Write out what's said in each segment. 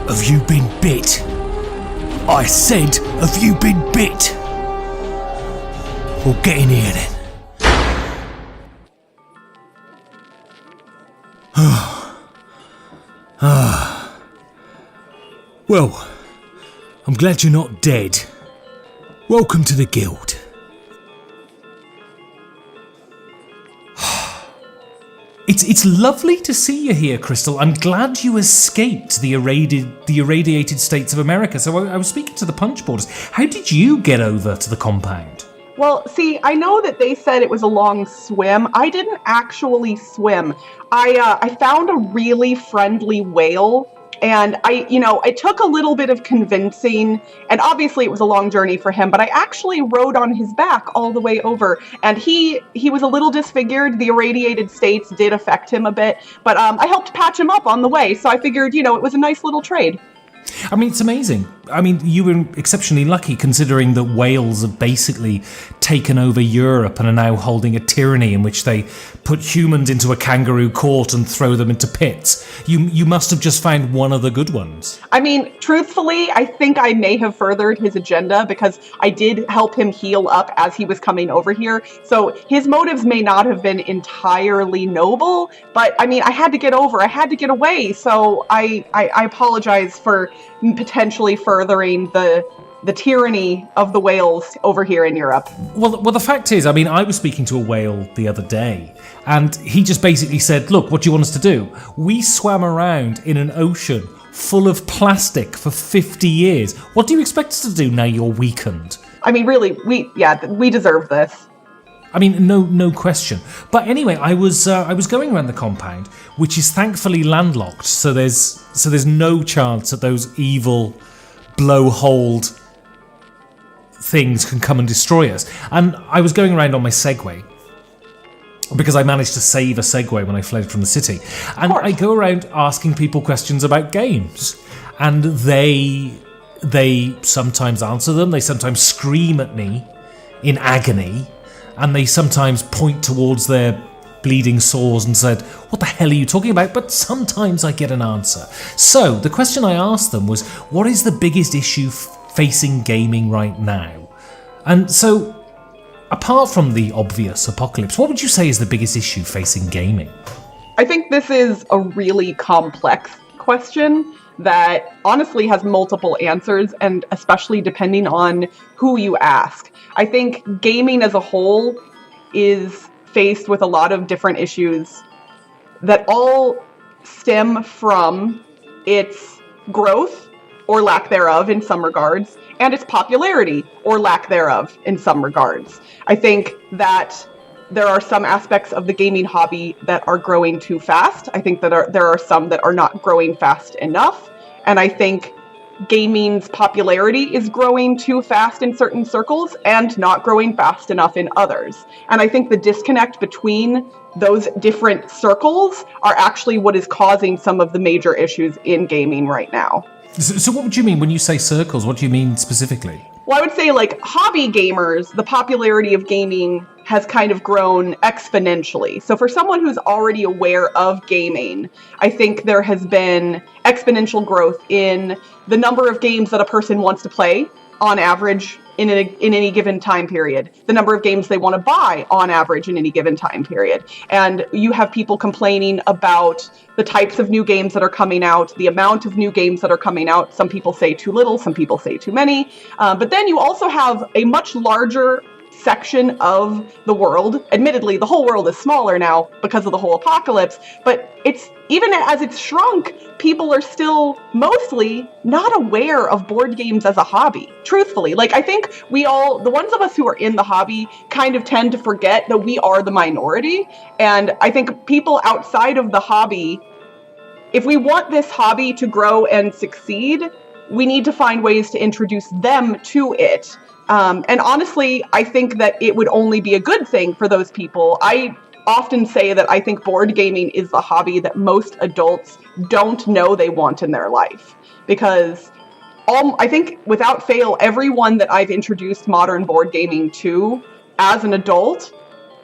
Have you been bit? I said, have you been bit? Well, get in here then. Well, I'm glad you're not dead. Welcome to the guild. It's lovely to see you here, Crystal. I'm glad you escaped the irradiated states of America. So I was speaking to the punchboarders. How did you get over to the compound? Well, see, I know that they said it was a long swim. I didn't actually swim. I found a really friendly whale, and it took a little bit of convincing, and obviously it was a long journey for him, but I actually rode on his back all the way over, and he was a little disfigured. The irradiated states did affect him a bit, but I helped patch him up on the way, so I figured, it was a nice little trade. I mean, it's amazing. I mean, you were exceptionally lucky considering that Wales have basically taken over Europe and are now holding a tyranny in which they put humans into a kangaroo court and throw them into pits. You must have just found one of the good ones. I mean, truthfully, I think I may have furthered his agenda because I did help him heal up as he was coming over here. So his motives may not have been entirely noble, but I mean, I had to get over. I had to get away. So I apologize for potentially furthering the tyranny of the whales over here in Europe. Well, the fact is, I mean, I was speaking to a whale the other day, and he just basically said, look, what do you want us to do? We swam around in an ocean full of plastic for 50 years. What do you expect us to do now you're weakened? I mean, really, we deserve this. I mean, no question. But anyway, I was going around the compound, which is thankfully landlocked, so there's no chance that those evil blowholed things can come and destroy us. And I was going around on my Segway because I managed to save a Segway when I fled from the city. And I go around asking people questions about games, and they sometimes answer them. They sometimes scream at me in agony. And they sometimes point towards their bleeding sores and said, what the hell are you talking about? But sometimes I get an answer. So the question I asked them was, what is the biggest issue facing gaming right now? And so, apart from the obvious apocalypse, what would you say is the biggest issue facing gaming? I think this is a really complex question that honestly has multiple answers, and especially depending on who you ask. I think gaming as a whole is faced with a lot of different issues that all stem from its growth or lack thereof in some regards, and its popularity or lack thereof in some regards. I think that there are some aspects of the gaming hobby that are growing too fast. I think that there are some that are not growing fast enough. And I think gaming's popularity is growing too fast in certain circles and not growing fast enough in others. And I think the disconnect between those different circles are actually what is causing some of the major issues in gaming right now. So what would you mean when you say circles? What do you mean specifically? Well, I would say like hobby gamers, the popularity of gaming has kind of grown exponentially. So for someone who's already aware of gaming, I think there has been exponential growth in the number of games that a person wants to play on average in any given time period, the number of games they want to buy on average in any given time period. And you have people complaining about the types of new games that are coming out, the amount of new games that are coming out. Some people say too little, some people say too many. But then you also have a much larger section of the world. Admittedly, the whole world is smaller now because of the whole apocalypse, but it's even as it's shrunk, people are still mostly not aware of board games as a hobby. Truthfully, like I think the ones of us who are in the hobby kind of tend to forget that we are the minority. And I think people outside of the hobby, if we want this hobby to grow and succeed, we need to find ways to introduce them to it. And honestly, I think that it would only be a good thing for those people. I often say that I think board gaming is the hobby that most adults don't know they want in their life. Because I think without fail, everyone that I've introduced modern board gaming to as an adult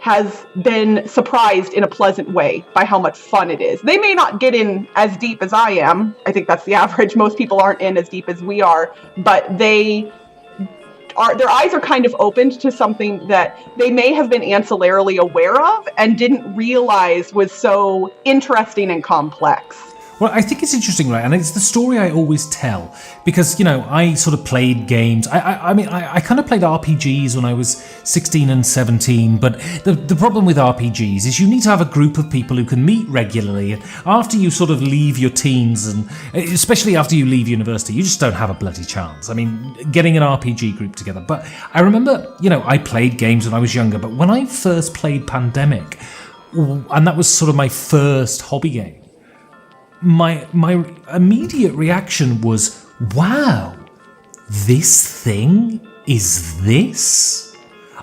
has been surprised in a pleasant way by how much fun it is. They may not get in as deep as I am. I think that's the average. Most people aren't in as deep as we are, but their eyes are kind of opened to something that they may have been ancillarily aware of and didn't realize was so interesting and complex. Well, I think it's interesting, right? And it's the story I always tell because, you know, I sort of played games. I kind of played RPGs when I was 16 and 17, but the problem with RPGs is you need to have a group of people who can meet regularly. And after you sort of leave your teens, and especially after you leave university, you just don't have a bloody chance. I mean, getting an RPG group together. But I remember, you know, I played games when I was younger, but when I first played Pandemic, and that was sort of my first hobby game, my immediate reaction was, wow, this thing is this?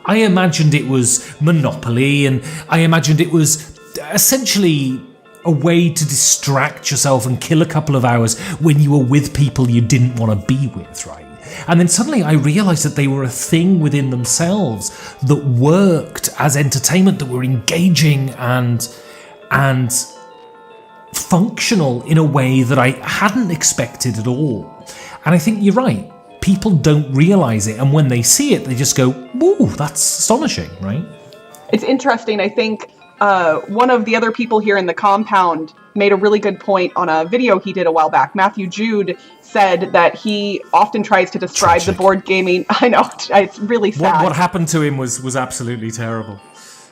I imagined it was Monopoly, and I imagined it was essentially a way to distract yourself and kill a couple of hours when you were with people you didn't want to be with, right? And then suddenly I realised that they were a thing within themselves that worked as entertainment, that were engaging and functional in a way that I hadn't expected at all. And I think you're right. People don't realise it, and when they see it, they just go, "Whoa, that's astonishing," right? It's interesting. I think one of the other people here in the compound made a really good point on a video he did a while back. Matthew Jude said that he often tries to describe the board gaming. I know, it's really sad. What happened to him was absolutely terrible.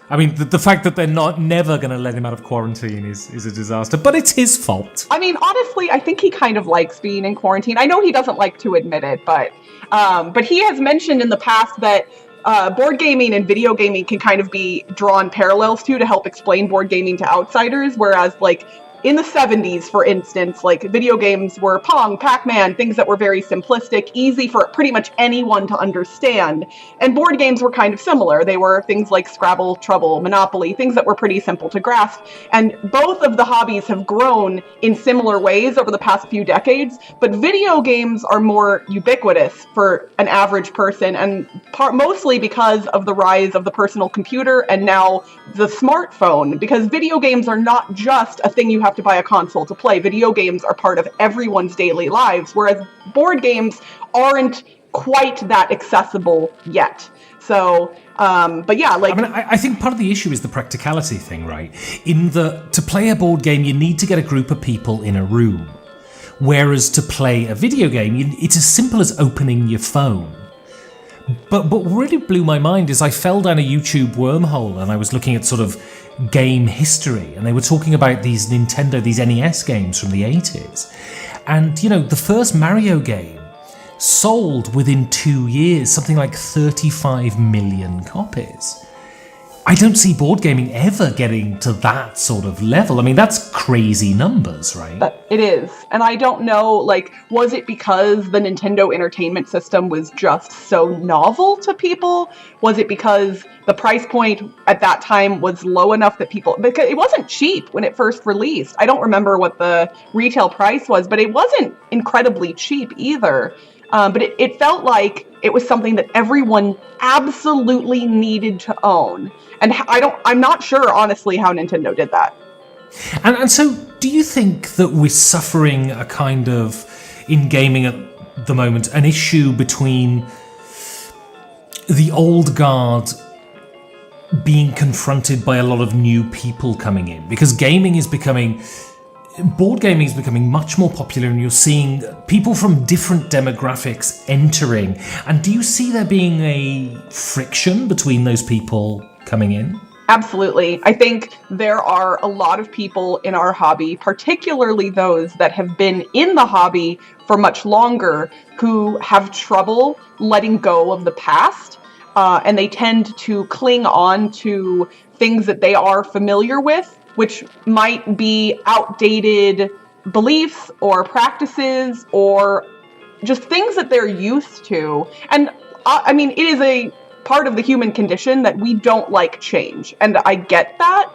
I mean, the fact that they're never going to let him out of quarantine is a disaster, but it's his fault. I mean, honestly, I think he kind of likes being in quarantine. I know he doesn't like to admit it, but he has mentioned in the past that board gaming and video gaming can kind of be drawn parallels to help explain board gaming to outsiders, whereas, like, in the 70s, for instance, like, video games were Pong, Pac-Man, things that were very simplistic, easy for pretty much anyone to understand. And board games were kind of similar. They were things like Scrabble, Trouble, Monopoly, things that were pretty simple to grasp. And both of the hobbies have grown in similar ways over the past few decades, but video games are more ubiquitous for an average person, and mostly because of the rise of the personal computer and now the smartphone, because video games are not just a thing you have to buy a console to play. Video games are part of everyone's daily lives, whereas board games aren't quite that accessible yet. So, but yeah, like... I think part of the issue is the practicality thing, right? To play a board game, you need to get a group of people in a room. Whereas to play a video game, it's as simple as opening your phone. But what really blew my mind is I fell down a YouTube wormhole and I was looking at sort of game history, and they were talking about these NES games from the 80s. And, you know, the first Mario game sold within 2 years something like 35 million copies. I don't see board gaming ever getting to that sort of level. I mean, that's crazy numbers, right? But it is. And I don't know, like, was it because the Nintendo Entertainment System was just so novel to people? Was it because the price point at that time was low enough that because it wasn't cheap when it first released. I don't remember what the retail price was, but it wasn't incredibly cheap either. But it felt like it was something that everyone absolutely needed to own. And I'm not sure, honestly, how Nintendo did that. And so, do you think that we're suffering a kind of, in gaming at the moment, an issue between the old guard being confronted by a lot of new people coming in? Because board gaming is becoming much more popular, and you're seeing people from different demographics entering. And do you see there being a friction between those people coming in? Absolutely. I think there are a lot of people in our hobby, particularly those that have been in the hobby for much longer, who have trouble letting go of the past. And they tend to cling on to things that they are familiar with, which might be outdated beliefs or practices or just things that they're used to. And I mean, it is a part of the human condition that we don't like change. And I get that,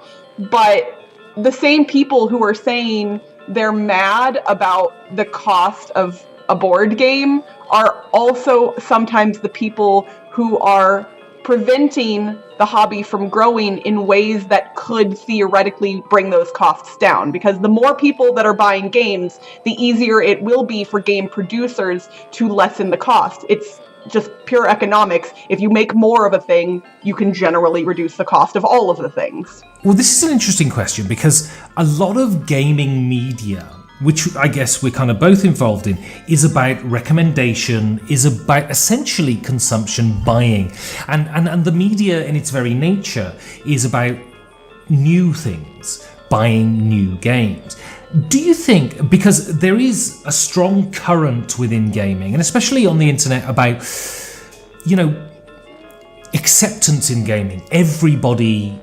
but the same people who are saying they're mad about the cost of a board game are also sometimes the people who are preventing the hobby from growing in ways that could theoretically bring those costs down. Because the more people that are buying games, the easier it will be for game producers to lessen the cost. It's just pure economics. If you make more of a thing, you can generally reduce the cost of all of the things. Well, this is an interesting question because a lot of gaming media, which I guess we're kind of both involved in, is about recommendation, is about essentially consumption buying. And the media in its very nature is about new things, buying new games. Do you think, because there is a strong current within gaming, and especially on the internet, about, acceptance in gaming. Everybody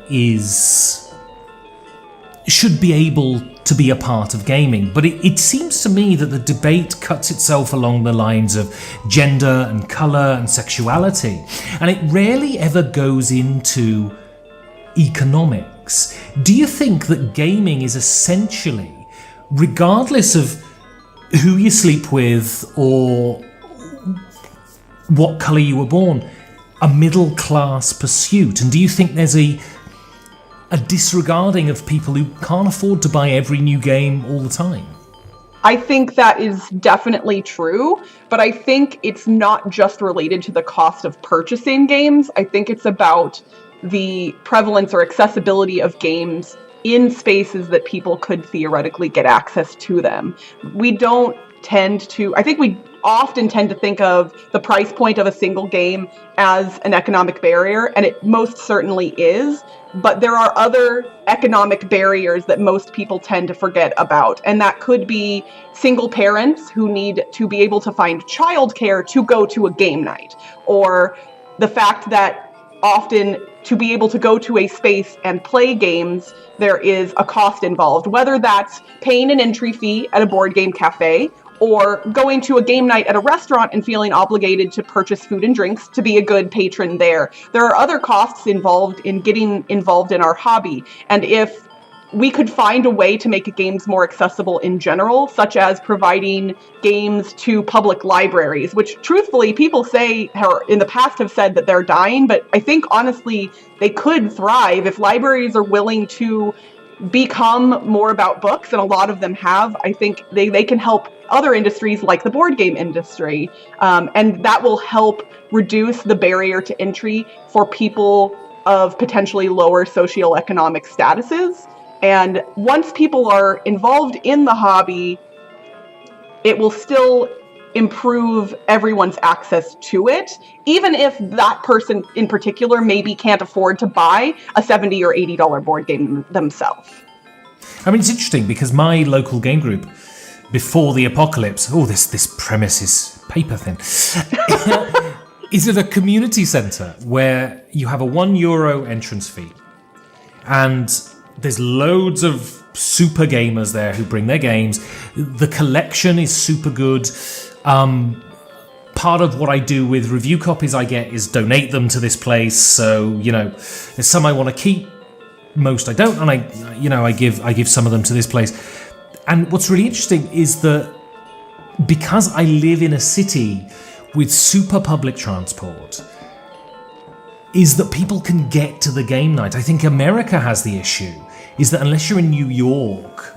should be able to be a part of gaming. But it seems to me that the debate cuts itself along the lines of gender and colour and sexuality. And it rarely ever goes into economics. Do you think that gaming is essentially, regardless of who you sleep with or what colour you were born, a middle class pursuit? And do you think there's a disregarding of people who can't afford to buy every new game all the time? I think that is definitely true, but I think it's not just related to the cost of purchasing games. I think it's about the prevalence or accessibility of games in spaces that people could theoretically get access to them. We often tend to think of the price point of a single game as an economic barrier, and it most certainly is, but there are other economic barriers that most people tend to forget about, and that could be single parents who need to be able to find childcare to go to a game night, or the fact that often to be able to go to a space and play games, there is a cost involved, whether that's paying an entry fee at a board game cafe or going to a game night at a restaurant and feeling obligated to purchase food and drinks to be a good patron there. There are other costs involved in getting involved in our hobby. And if we could find a way to make games more accessible in general, such as providing games to public libraries, which truthfully people say in the past have said that they're dying, but I think honestly they could thrive if libraries are willing to become more about books, and a lot of them have. I think they can help other industries like the board game industry, and that will help reduce the barrier to entry for people of potentially lower socioeconomic statuses. And once people are involved in the hobby, it will still improve everyone's access to it, even if that person in particular maybe can't afford to buy a $70 or $80 board game themselves. I mean, it's interesting because my local game group, before the apocalypse, this premise is paper thin, is at a community centre where you have a €1 entrance fee, and there's loads of super gamers there who bring their games. The collection is super good. Part of what I do with review copies I get is donate them to this place. So, there's some I want to keep, most I don't, and I give some of them to this place. And what's really interesting is that because I live in a city with super public transport, is that people can get to the game night. I think America has the issue, is that unless you're in New York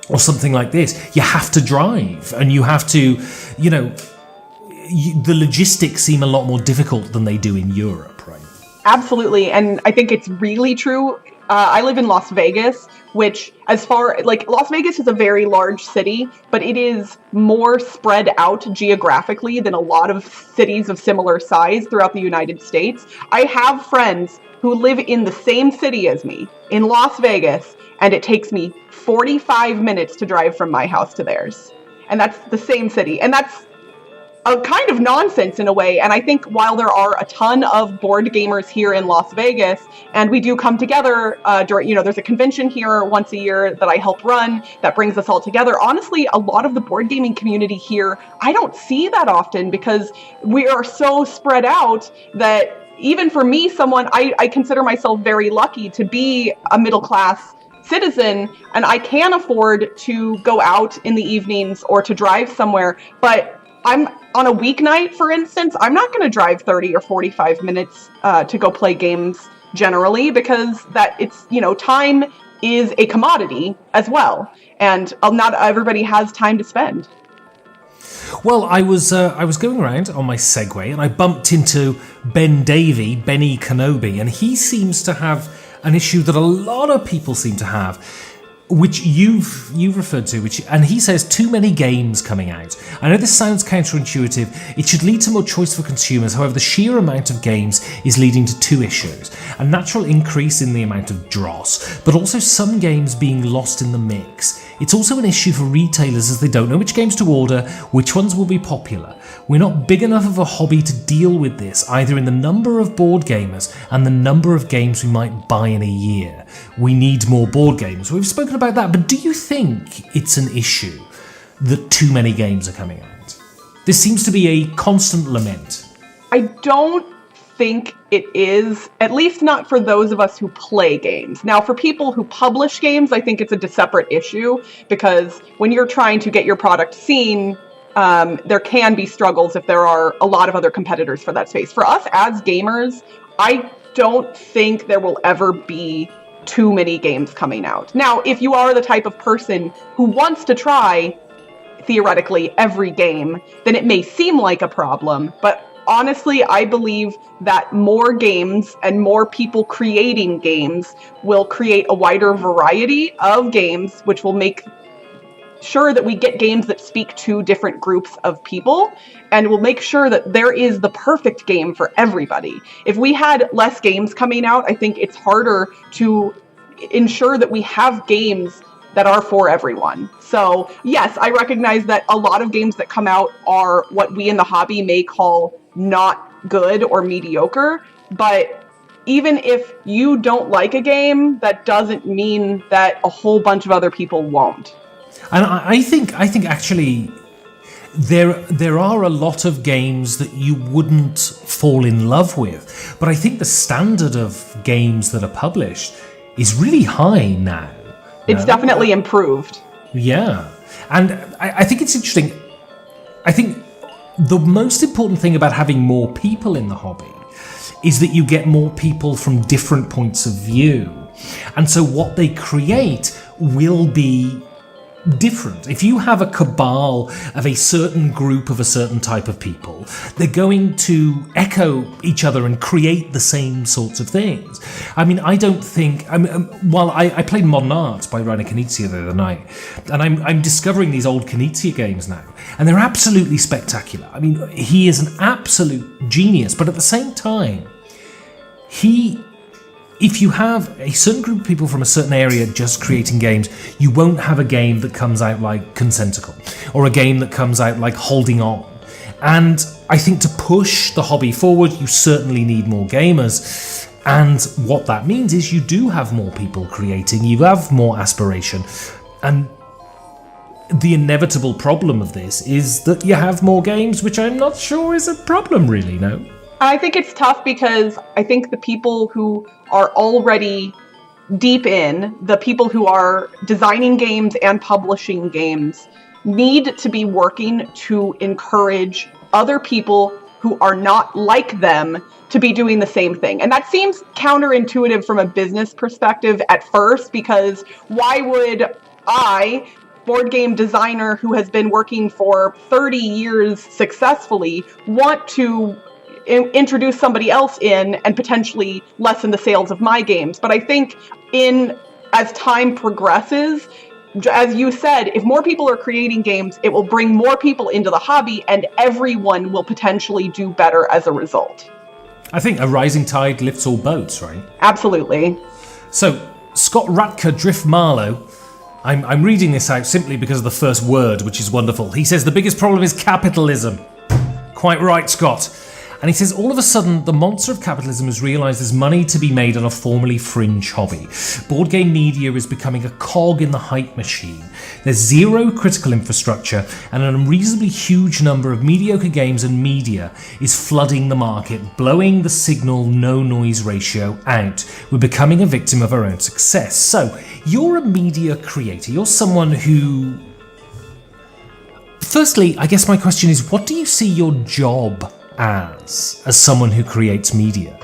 or something like this, you have to drive, and you have to, the logistics seem a lot more difficult than they do in Europe, right? Absolutely, and I think it's really true. I live in Las Vegas, which Las Vegas is a very large city, but it is more spread out geographically than a lot of cities of similar size throughout the United States. I have friends who live in the same city as me, in Las Vegas, and it takes me 45 minutes to drive from my house to theirs. And that's the same city. And that's a kind of nonsense in a way. And I think while there are a ton of board gamers here in Las Vegas, and we do come together there's a convention here once a year that I help run that brings us all together. Honestly, a lot of the board gaming community here, I don't see that often because we are so spread out that even for me, I consider myself very lucky to be a middle class citizen, and I can afford to go out in the evenings or to drive somewhere, but I'm on a weeknight, for instance, I'm not going to drive 30 or 45 minutes to go play games generally, because time is a commodity as well, and not everybody has time to spend. Well, I was going around on my Segway and I bumped into Benny Kenobi, and he seems to have an issue that a lot of people seem to have, which you've referred to, and he says too many games coming out. I know this sounds counterintuitive. It should lead to more choice for consumers. However, the sheer amount of games is leading to two issues: a natural increase in the amount of dross, but also some games being lost in the mix. It's also an issue for retailers, as they don't know which games to order, which ones will be popular. We're not big enough of a hobby to deal with this, either in the number of board gamers and the number of games we might buy in a year. We need more board games. We've spoken about that, but do you think it's an issue that too many games are coming out? This seems to be a constant lament. I don't think it is, at least not for those of us who play games. Now, for people who publish games, I think it's a separate issue, because when you're trying to get your product seen, there can be struggles if there are a lot of other competitors for that space. For us as gamers, I don't think there will ever be too many games coming out. Now, if you are the type of person who wants to try, theoretically, every game, then it may seem like a problem, but honestly, I believe that more games and more people creating games will create a wider variety of games, which will make sure that we get games that speak to different groups of people, and we'll make sure that there is the perfect game for everybody. If we had less games coming out, I think it's harder to ensure that we have games that are for everyone. So yes, I recognize that a lot of games that come out are what we in the hobby may call not good or mediocre, but even if you don't like a game, that doesn't mean that a whole bunch of other people won't. And I think actually there are a lot of games that you wouldn't fall in love with, but I think the standard of games that are published is really high now. It's definitely improved. Yeah. And I think it's interesting. I think the most important thing about having more people in the hobby is that you get more people from different points of view. And so what they create will be different. If you have a cabal of a certain group of a certain type of people, they're going to echo each other and create the same sorts of things. I mean, I don't think... while I played Modern Art by Reiner Knizia the other night, and I'm discovering these old Knizia games now, and they're absolutely spectacular. I mean, he is an absolute genius, but at the same time, if you have a certain group of people from a certain area just creating games, you won't have a game that comes out like Consenticle, or a game that comes out like Holding On. And I think to push the hobby forward, you certainly need more gamers. And what that means is you do have more people creating, you have more aspiration. And the inevitable problem of this is that you have more games, which I'm not sure is a problem really, no? I think it's tough because I think the people who are already deep in, the people who are designing games and publishing games, need to be working to encourage other people who are not like them to be doing the same thing. And that seems counterintuitive from a business perspective at first, because why would I, board game designer who has been working for 30 years successfully, want to introduce somebody else in and potentially lessen the sales of my games? But I think as time progresses, as you said, if more people are creating games, it will bring more people into the hobby, and everyone will potentially do better as a result. I think a rising tide lifts all boats, right? Absolutely. So, Scott Ratka Drift Marlow, I'm reading this out simply because of the first word, which is wonderful. He says the biggest problem is capitalism. Quite right, Scott. And he says, all of a sudden, the monster of capitalism has realised there's money to be made on a formerly fringe hobby. Board game media is becoming a cog in the hype machine. There's zero critical infrastructure, and an unreasonably huge number of mediocre games and media is flooding the market, blowing the signal no-noise ratio out. We're becoming a victim of our own success. So, you're a media creator. You're someone who firstly, I guess my question is, what do you see your job as someone who creates media?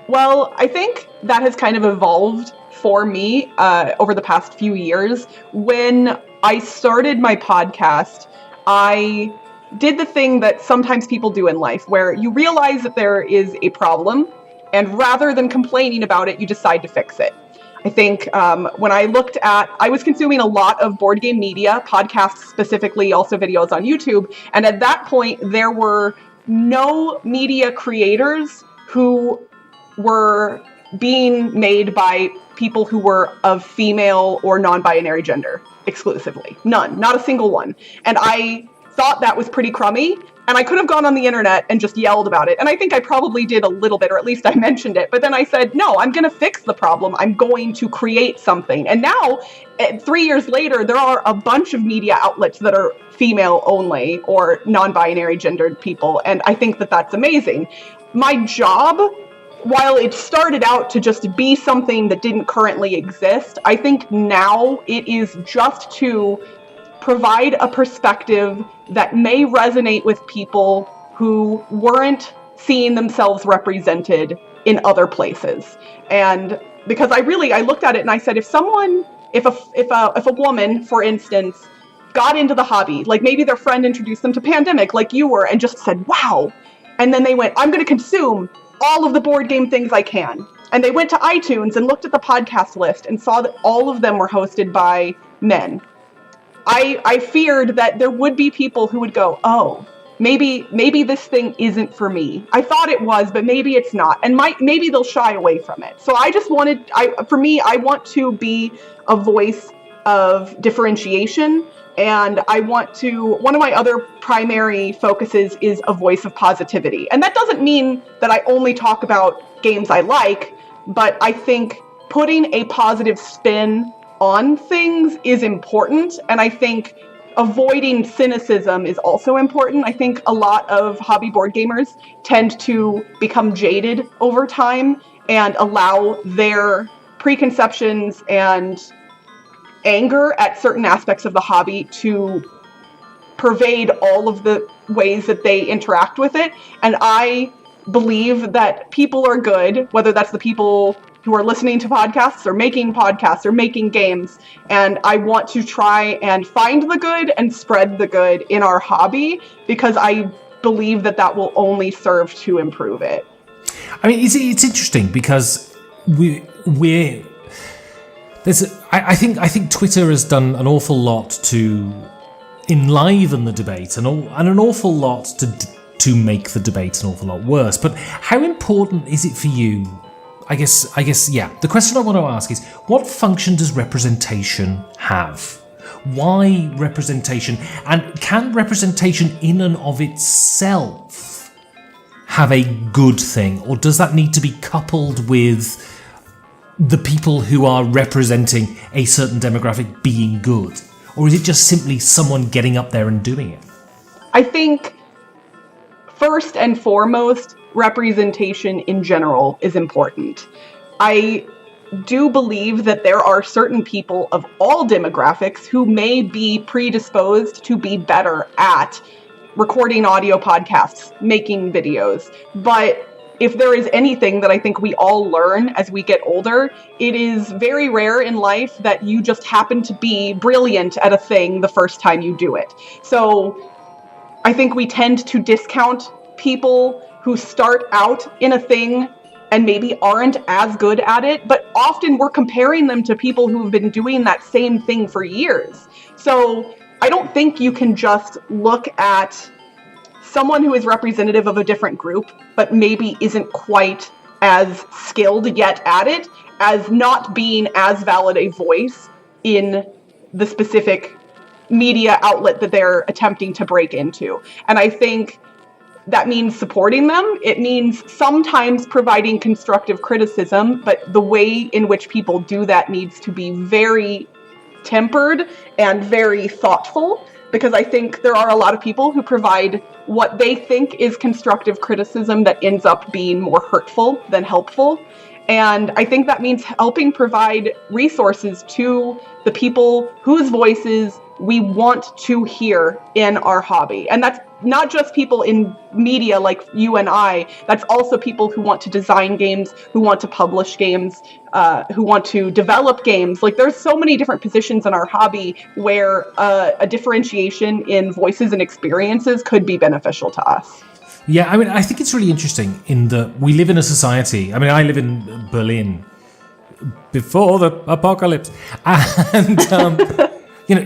Well, I think that has kind of evolved for me over the past few years. When I started my podcast, I did the thing that sometimes people do in life, where you realize that there is a problem, and rather than complaining about it, you decide to fix it. I think when I was consuming a lot of board game media, podcasts specifically, also videos on YouTube, and at that point, there were no media creators who were being made by people who were of female or non-binary gender exclusively. None, not a single one. And I thought that was pretty crummy, and I could have gone on the internet and just yelled about it. And I think I probably did a little bit, or at least I mentioned it. But then I said, no, I'm going to fix the problem. I'm going to create something. And now, 3 years later, there are a bunch of media outlets that are female only or non-binary gendered people. And I think that that's amazing. My job, while it started out to just be something that didn't currently exist, I think now it is just to provide a perspective that may resonate with people who weren't seeing themselves represented in other places. And because I looked at it and I said, if a woman, for instance, got into the hobby, like maybe their friend introduced them to Pandemic like you were, and just said, wow, and then they went, I'm going to consume all of the board game things I can. And they went to iTunes and looked at the podcast list and saw that all of them were hosted by men. I feared that there would be people who would go, oh, maybe this thing isn't for me. I thought it was, but maybe it's not. And maybe they'll shy away from it. So I just I want to be a voice of differentiation. And one of my other primary focuses is a voice of positivity. And that doesn't mean that I only talk about games I like, but I think putting a positive spin on things is important. And I think avoiding cynicism is also important. I think a lot of hobby board gamers tend to become jaded over time and allow their preconceptions and anger at certain aspects of the hobby to pervade all of the ways that they interact with it. And I believe that people are good, whether that's the people who are listening to podcasts or making games. And I want to try and find the good and spread the good in our hobby, because I believe that will only serve to improve it. I mean, it's interesting because I think Twitter has done an awful lot to enliven the debate and an awful lot to make the debate an awful lot worse. But how important is it for you? I guess, yeah. The question I want to ask is, what function does representation have? Why representation? And can representation in and of itself have a good thing? Or does that need to be coupled with the people who are representing a certain demographic being good? Or is it just simply someone getting up there and doing it? I think, first and foremost, representation in general is important. I do believe that there are certain people of all demographics who may be predisposed to be better at recording audio podcasts, making videos. But if there is anything that I think we all learn as we get older, it is very rare in life that you just happen to be brilliant at a thing the first time you do it. So I think we tend to discount people who start out in a thing and maybe aren't as good at it, but often we're comparing them to people who've been doing that same thing for years. So I don't think you can just look at someone who is representative of a different group, but maybe isn't quite as skilled yet at it, as not being as valid a voice in the specific media outlet that they're attempting to break into. And I think that means supporting them. It means sometimes providing constructive criticism, but the way in which people do that needs to be very tempered and very thoughtful, because I think there are a lot of people who provide what they think is constructive criticism that ends up being more hurtful than helpful. And I think that means helping provide resources to the people whose voices we want to hear in our hobby. And that's not just people in media like you and I, that's also people who want to design games, who want to publish games, who want to develop games. Like, there's so many different positions in our hobby where a differentiation in voices and experiences could be beneficial to us. Yeah, I mean, I think it's really interesting in that we live in a society. I mean, I live in Berlin before the apocalypse, and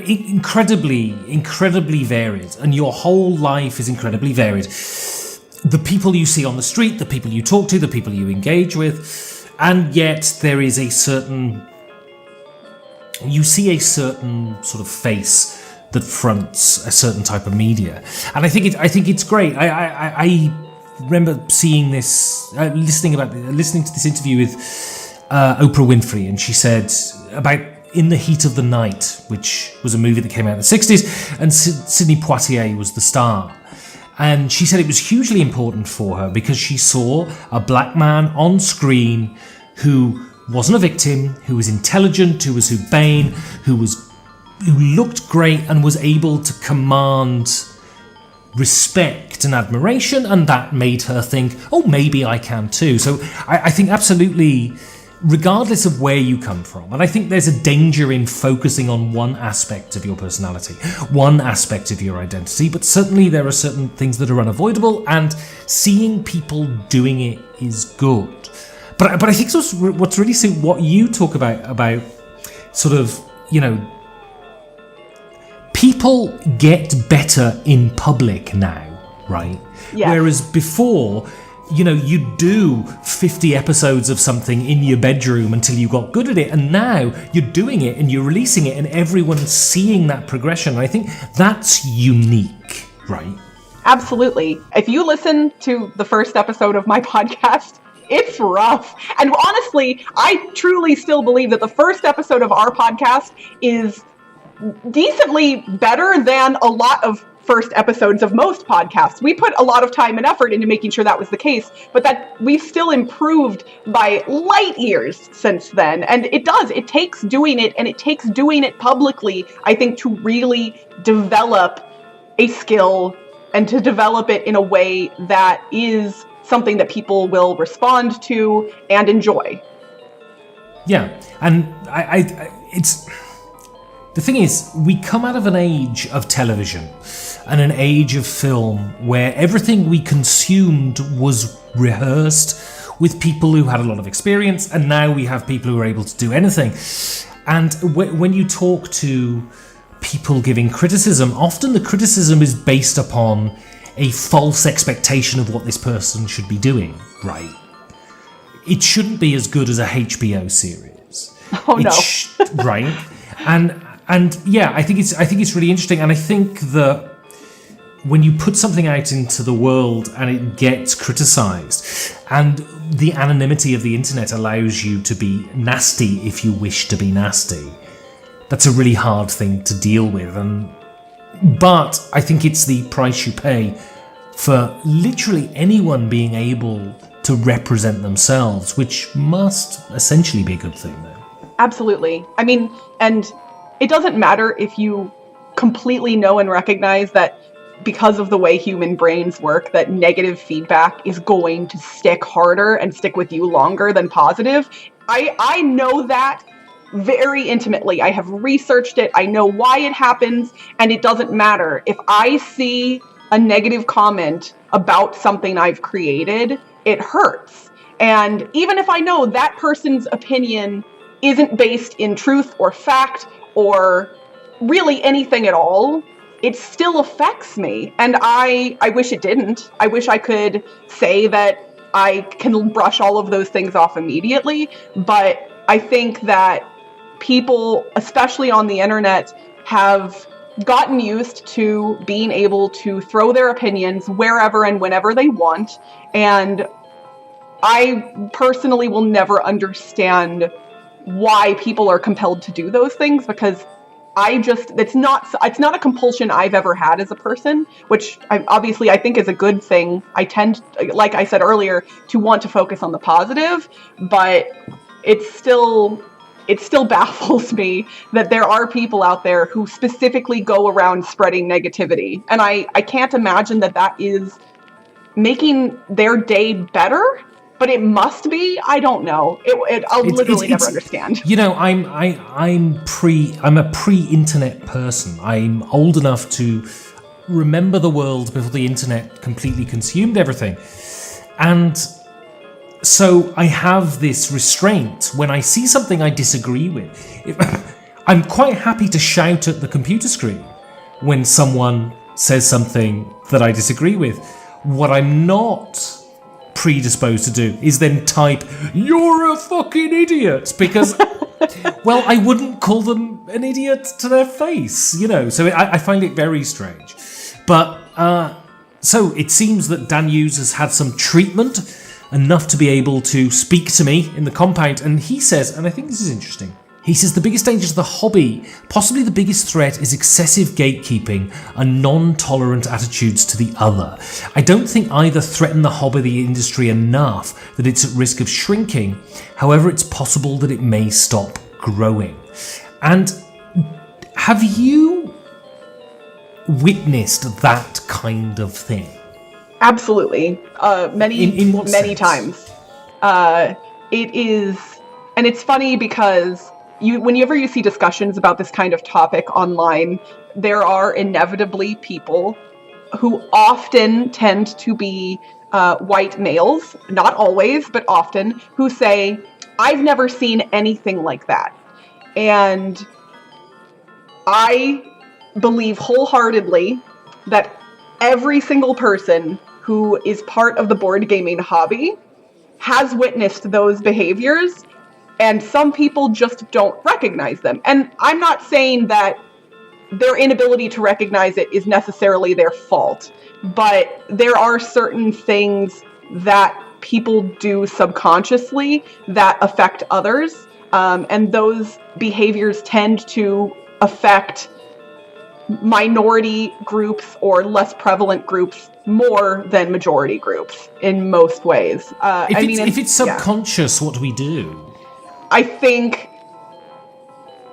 incredibly varied, and your whole life is incredibly varied. The people you see on the street, the people you talk to, the people you engage with, and yet there is you see a certain sort of face that fronts a certain type of media, and I think it's great. I remember seeing this, listening to this interview with Oprah Winfrey, and she said about In the Heat of the Night, which was a movie that came out in the 60s, and Sidney Poitier was the star. And she said it was hugely important for her because she saw a black man on screen who wasn't a victim, who was intelligent, who was urbane, who looked great and was able to command respect and admiration, and that made her think, oh, maybe I can too. So I think absolutely, regardless of where you come from, and I think there's a danger in focusing on one aspect of your personality, one aspect of your identity, but certainly there are certain things that are unavoidable, and seeing people doing it is good. But I think what's really what you talk about sort of, people get better in public now, right? Yes. Whereas before, you'd do 50 episodes of something in your bedroom until you got good at it, and now you're doing it and you're releasing it and everyone's seeing that progression. And I think that's unique, right? Absolutely. If you listen to the first episode of my podcast, it's rough. And honestly, I truly still believe that the first episode of our podcast is decently better than a lot of first episodes of most podcasts. We put a lot of time and effort into making sure that was the case, but that we've still improved by light years since then. And it takes doing it, and it takes doing it publicly, I think, to really develop a skill and to develop it in a way that is something that people will respond to and enjoy. Yeah, and it's the thing is, we come out of an age of television and an age of film where everything we consumed was rehearsed with people who had a lot of experience, and now we have people who are able to do anything. And when you talk to people giving criticism, often the criticism is based upon a false expectation of what this person should be doing, right? It shouldn't be as good as a HBO series. Oh no. Right? And yeah, I think it's really interesting, and I think that when you put something out into the world and it gets criticized, and the anonymity of the internet allows you to be nasty if you wish to be nasty, that's a really hard thing to deal with. But I think it's the price you pay for literally anyone being able to represent themselves, which must essentially be a good thing then. Absolutely. I mean, and it doesn't matter if you completely know and recognize that because of the way human brains work, that negative feedback is going to stick harder and stick with you longer than positive. I know that very intimately. I have researched it. I know why it happens, and it doesn't matter. If I see a negative comment about something I've created, it hurts. And even if I know that person's opinion isn't based in truth or fact or really anything at all, it still affects me. And I wish it didn't. I wish I could say that I can brush all of those things off immediately. But I think that people, especially on the internet, have gotten used to being able to throw their opinions wherever and whenever they want. And I personally will never understand why people are compelled to do those things, because it's not a compulsion I've ever had as a person, which I think is a good thing. I tend, like I said earlier, to want to focus on the positive, but it's still it still baffles me that there are people out there who specifically go around spreading negativity. And I can't imagine that is making their day better, but it must be. I don't know. I'll literally never understand. You know, I'm a pre-internet person. I'm old enough to remember the world before the internet completely consumed everything. And so I have this restraint when I see something I disagree with. I'm quite happy to shout at the computer screen when someone says something that I disagree with. What I'm not predisposed to do is then type, "You're a fucking idiot," because, well, I wouldn't call them an idiot to their face, you know, so I find it very strange. But, so it seems that Dan Hughes has had some treatment, enough to be able to speak to me in the compound, and he says, and I think this is interesting, he says the biggest danger to the hobby, possibly the biggest threat, is excessive gatekeeping and non-tolerant attitudes to the other. I don't think either threaten the hobby or the industry enough that it's at risk of shrinking. However, it's possible that it may stop growing. And have you witnessed that kind of thing? Absolutely. Many times. It is, and it's funny because whenever you see discussions about this kind of topic online, there are inevitably people who often tend to be white males, not always, but often, who say, "I've never seen anything like that." And I believe wholeheartedly that every single person who is part of the board gaming hobby has witnessed those behaviors, and some people just don't recognize them. And I'm not saying that their inability to recognize it is necessarily their fault, but there are certain things that people do subconsciously that affect others, and those behaviors tend to affect minority groups or less prevalent groups more than majority groups in most ways. If it's subconscious, what do we do? I think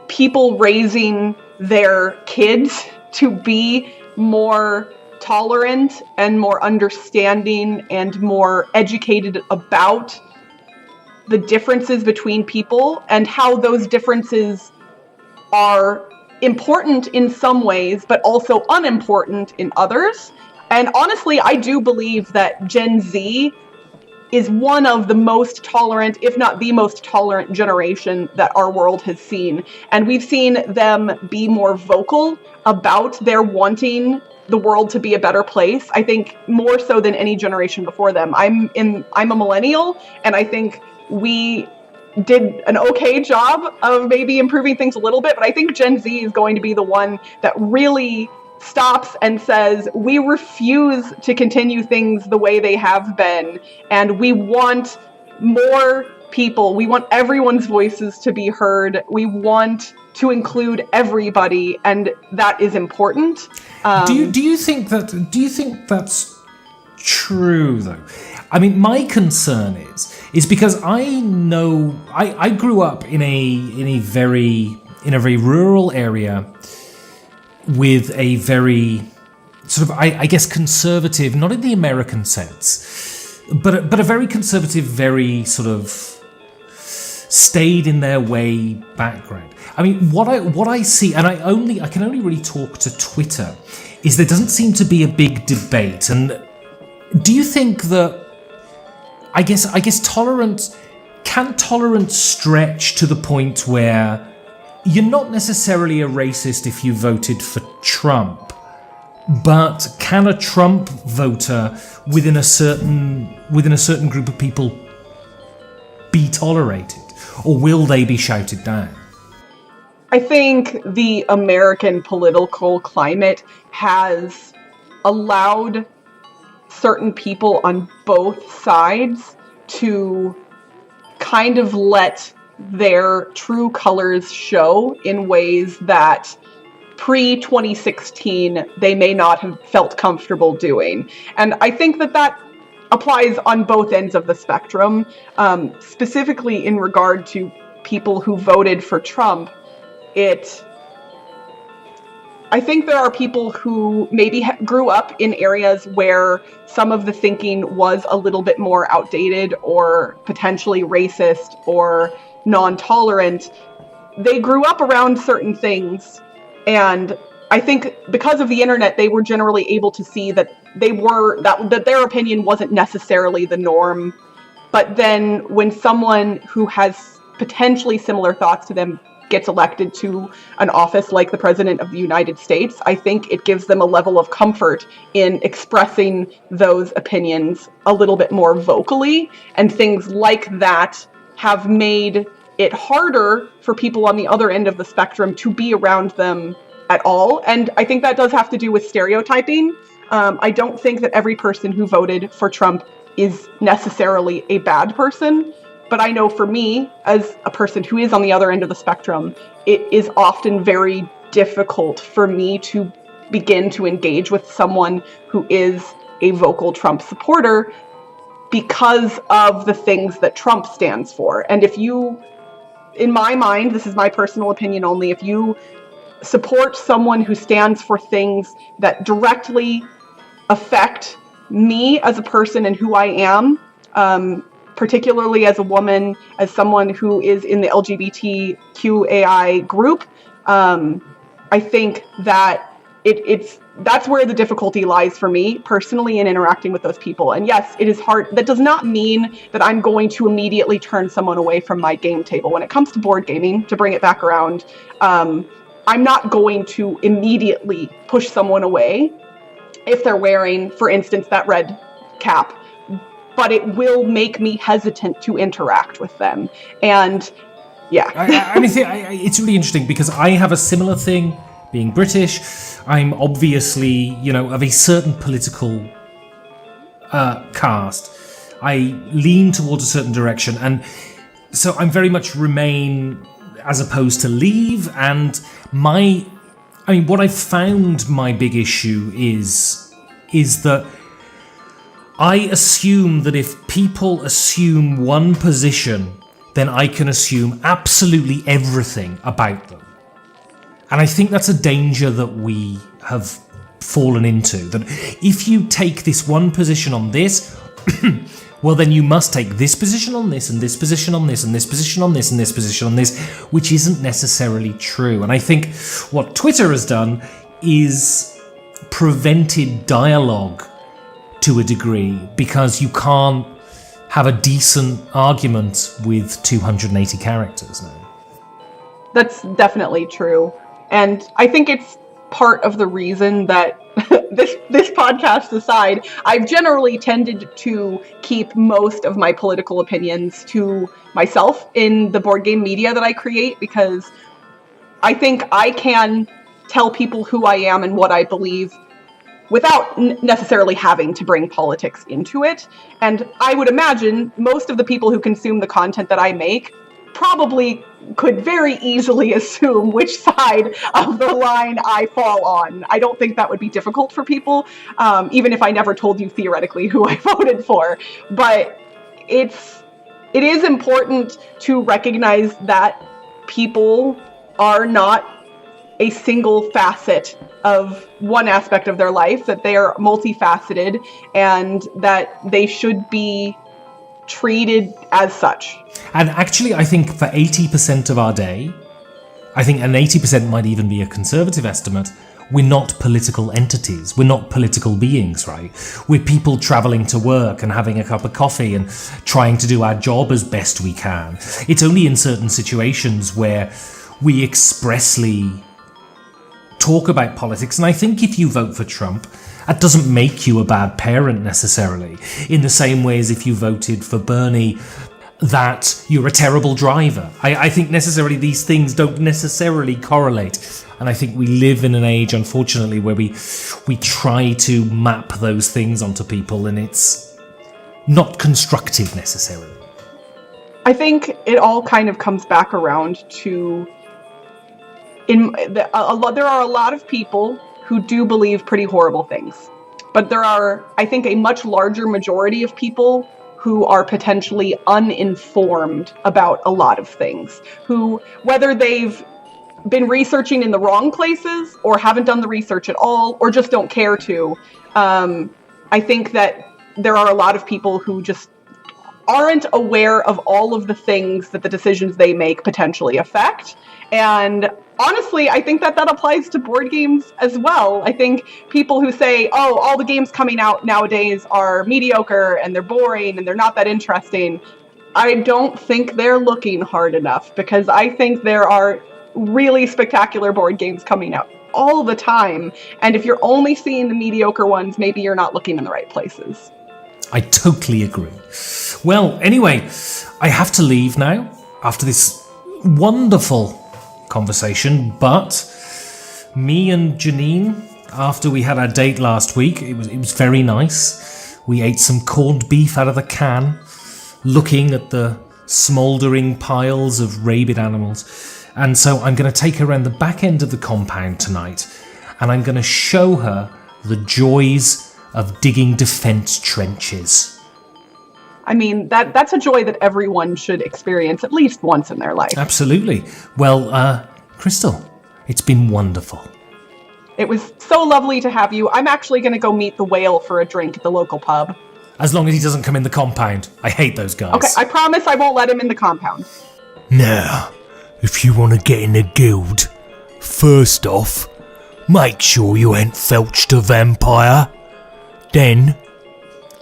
people raising their kids to be more tolerant and more understanding and more educated about the differences between people and how those differences are important in some ways, but also unimportant in others. And honestly, I do believe that Gen Z is one of the most tolerant, if not the most tolerant generation that our world has seen. And we've seen them be more vocal about their wanting the world to be a better place. I think more so than any generation before them. I'm a millennial, and I think we did an okay job of maybe improving things a little bit, but I think Gen Z is going to be the one that really stops and says, we refuse to continue things the way they have been, and we want more people. We want everyone's voices to be heard. We want to include everybody, and that is important. Do you think that's true though? I mean, my concern is because I know I grew up in a very rural area with a very sort of I guess conservative, not in the American sense, but a very conservative, very sort of stayed in their way background. I mean, what I see, and I can only really talk to Twitter, is there doesn't seem to be a big debate. And do you think that I guess tolerance stretch to the point where you're not necessarily a racist if you voted for Trump, but can a Trump voter within a certain group of people be tolerated, or will they be shouted down? I think the American political climate has allowed certain people on both sides to kind of let their true colors show in ways that pre-2016 they may not have felt comfortable doing. And I think that applies on both ends of the spectrum, specifically in regard to people who voted for Trump, I think there are people who maybe grew up in areas where some of the thinking was a little bit more outdated or potentially racist or non-tolerant. They grew up around certain things, and I think because of the internet, they were generally able to see that that their opinion wasn't necessarily the norm. But then when someone who has potentially similar thoughts to them gets elected to an office like the President of the United States, I think it gives them a level of comfort in expressing those opinions a little bit more vocally. And things like that have made it harder for people on the other end of the spectrum to be around them at all. And I think that does have to do with stereotyping. I don't think that every person who voted for Trump is necessarily a bad person. But I know for me, as a person who is on the other end of the spectrum, it is often very difficult for me to begin to engage with someone who is a vocal Trump supporter because of the things that Trump stands for. And if you, in my mind, this is my personal opinion only, if you support someone who stands for things that directly affect me as a person and who I am, particularly as a woman, as someone who is in the LGBTQAI group, I think that that's where the difficulty lies for me personally in interacting with those people. And yes, it is hard. That does not mean that I'm going to immediately turn someone away from my game table. When it comes to board gaming, to bring it back around, I'm not going to immediately push someone away if they're wearing, for instance, that red cap. But it will make me hesitant to interact with them. And yeah. It's really interesting because I have a similar thing. Being British, I'm obviously, of a certain political cast. I lean towards a certain direction. And so I'm very much Remain as opposed to Leave. And what I've found my big issue is that I assume that if people assume one position, then I can assume absolutely everything about them. And I think that's a danger that we have fallen into. That if you take this one position on this, well, then you must take this position on this, and this position on this, and this position on this, and this position on this, which isn't necessarily true. And I think what Twitter has done is prevented dialogue to a degree, because you can't have a decent argument with 280 characters now. That's definitely true. And I think it's part of the reason that this podcast aside, I've generally tended to keep most of my political opinions to myself in the board game media that I create, because I think I can tell people who I am and what I believe without necessarily having to bring politics into it. And I would imagine most of the people who consume the content that I make probably could very easily assume which side of the line I fall on. I don't think that would be difficult for people, even if I never told you theoretically who I voted for. But it is important to recognize that people are not a single facet of one aspect of their life, that they are multifaceted, and that they should be treated as such. And actually, I think for 80% of our day, and 80% might even be a conservative estimate, we're not political entities. We're not political beings, right? We're people traveling to work and having a cup of coffee and trying to do our job as best we can. It's only in certain situations where we expressly talk about politics. And I think if you vote for Trump, that doesn't make you a bad parent necessarily, in the same way as if you voted for Bernie, that you're a terrible driver. I think necessarily these things don't necessarily correlate. And I think we live in an age, unfortunately, where we try to map those things onto people, and it's not constructive necessarily. I think it all kind of comes back around to there are a lot of people who do believe pretty horrible things. But there are, I think, a much larger majority of people who are potentially uninformed about a lot of things, who, whether they've been researching in the wrong places or haven't done the research at all or just don't care to, I think that there are a lot of people who just aren't aware of all of the things that the decisions they make potentially affect. And honestly, I think that applies to board games as well. I think people who say, oh, all the games coming out nowadays are mediocre and they're boring and they're not that interesting, I don't think they're looking hard enough, because I think there are really spectacular board games coming out all the time. And if you're only seeing the mediocre ones, maybe you're not looking in the right places. I totally agree. Well, anyway, I have to leave now after this wonderful conversation, but me and Janine, after we had our date last week, it was very nice. We ate some corned beef out of the can, looking at the smouldering piles of rabid animals. And so I'm going to take her around the back end of the compound tonight, and I'm going to show her the joys of digging defense trenches. I mean, that's a joy that everyone should experience at least once in their life. Absolutely. Well, Crystal, it's been wonderful. It was so lovely to have you. I'm actually going to go meet the whale for a drink at the local pub. As long as he doesn't come in the compound. I hate those guys. Okay, I promise I won't let him in the compound. Now, if you want to get in the guild, first off, make sure you ain't felched a vampire. Then,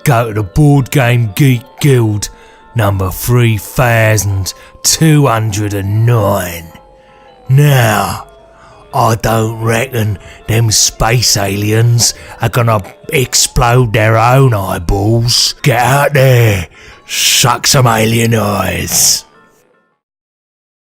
go to the Board Game Geek Guild, number 3209. Now, I don't reckon them space aliens are gonna explode their own eyeballs. Get out there, suck some alien eyes.